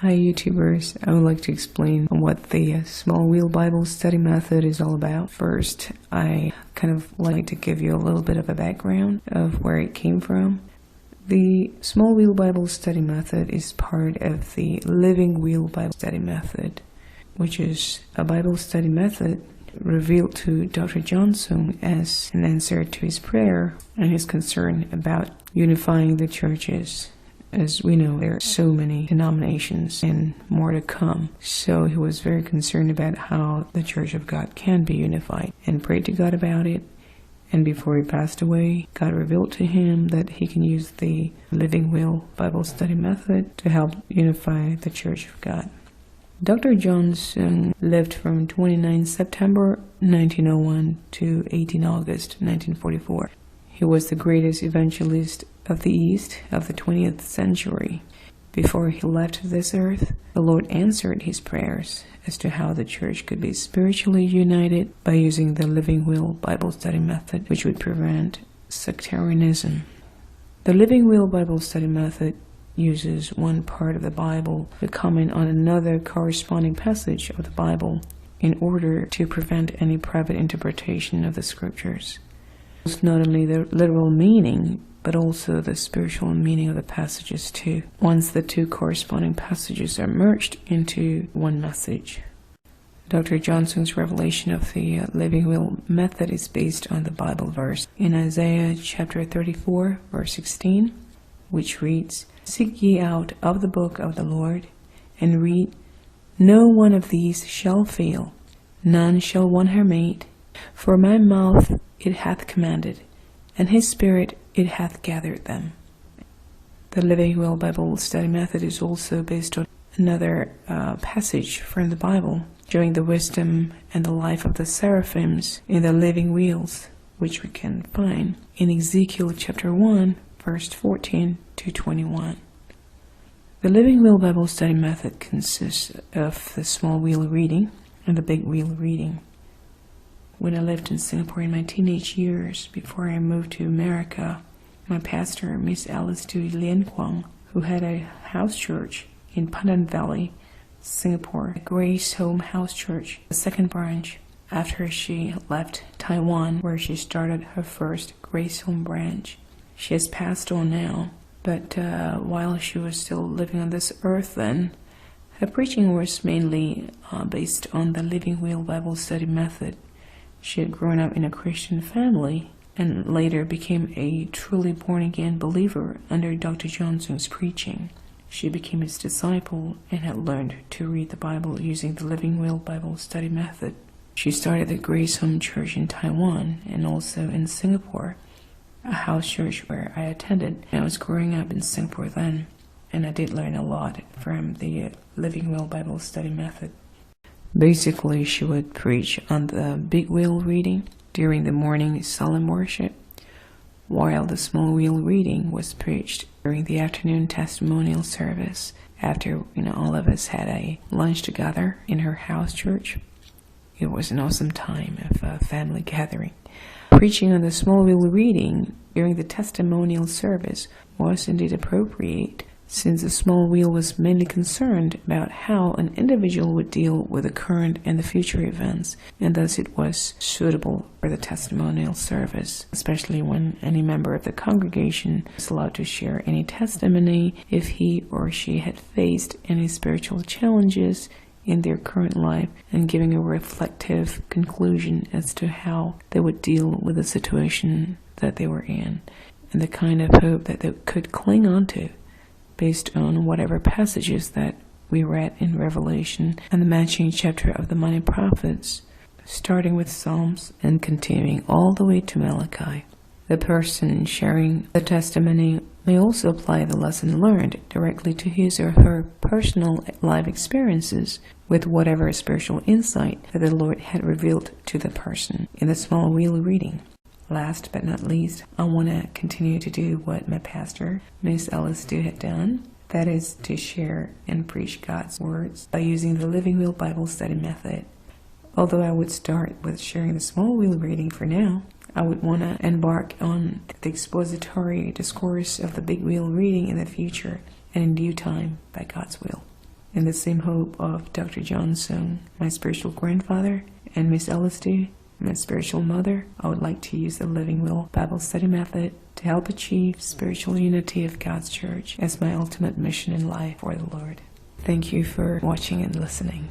Hi YouTubers, I would like to explain what the Small Wheel Bible Study Method is all about. First, I kind of like to give you a little bit of a background of where it came from. The Small Wheel Bible Study Method is part of the Living Wheel Bible Study Method, which is a Bible study method revealed to Dr. Johnson as an answer to his prayer and his concern about unifying the churches. As we know, there are so many denominations and more to come. So he was very concerned about how the Church of God can be unified and prayed to God about it. And before he passed away, God revealed to him that he can use the Living Wheel Bible Study Method to help unify the Church of God. Dr. Johnson lived from 29 September 1901 to 18 August 1944. He was the greatest evangelist of the East of the 20th century. Before he left this earth, the Lord answered his prayers as to how the church could be spiritually united by using the Living Wheel Bible Study Method, which would prevent sectarianism. The Living Wheel Bible Study Method uses one part of the Bible to comment on another corresponding passage of the Bible in order to prevent any private interpretation of the scriptures. Not only the literal meaning, but also the spiritual meaning of the passages too, once the two corresponding passages are merged into one message. Dr. Johnson's revelation of the Living Wheel method is based on the Bible verse in Isaiah chapter 34, verse 16, which reads, "Seek ye out of the book of the Lord, and read, no one of these shall fail, none shall want her mate, for my mouth it hath commanded, and his spirit it hath gathered them." The Living Wheel Bible Study Method is also based on another passage from the Bible, showing the wisdom and the life of the seraphims in the living wheels, which we can find in Ezekiel chapter 1, verse 14 to 21. The Living Wheel Bible Study Method consists of the small wheel reading and the big wheel reading. When I lived in Singapore in my teenage years, before I moved to America, my pastor, Miss Alice Dewey Lien Kwang, who had a house church in Pandan Valley, Singapore, Grace Home House Church, the second branch, after she left Taiwan, where she started her first Grace Home branch. She has passed on now, but while she was still living on this earth then, her preaching was mainly based on the Living Wheel Bible Study Method. She had grown up in a Christian family and later became a truly born-again believer under Dr. Johnson's preaching. She became his disciple and had learned to read the Bible using the Living Wheel Bible Study Method. She started the Grace Home Church in Taiwan and also in Singapore, a house church where I attended. I was growing up in Singapore then, and I did learn a lot from the Living Wheel Bible Study Method. Basically, she would preach on the big wheel reading during the morning solemn worship, while the small wheel reading was preached during the afternoon testimonial service after all of us had a lunch together in her house church. It was an awesome time of a family gathering. Preaching on the small wheel reading during the testimonial service was indeed appropriate, since the small wheel was mainly concerned about how an individual would deal with the current and the future events, and thus it was suitable for the testimonial service, especially when any member of the congregation was allowed to share any testimony if he or she had faced any spiritual challenges in their current life, and giving a reflective conclusion as to how they would deal with the situation that they were in, and the kind of hope that they could cling on to based on whatever passages that we read in Revelation and the matching chapter of the Minor Prophets, starting with Psalms and continuing all the way to Malachi. The person sharing the testimony may also apply the lesson learned directly to his or her personal life experiences with whatever spiritual insight that the Lord had revealed to the person in the small wheel reading. Last but not least, I want to continue to do what my pastor, Miss Alice Dew, had done. That is to share and preach God's words by using the Living Wheel Bible Study Method. Although I would start with sharing the small wheel reading for now, I would want to embark on the expository discourse of the big wheel reading in the future and in due time by God's will. In the same hope of Dr. John Sung, my spiritual grandfather, and Miss LSD, my spiritual mother, I would like to use the Living Will Bible Study Method to help achieve spiritual unity of God's Church as my ultimate mission in life for the Lord. Thank you for watching and listening.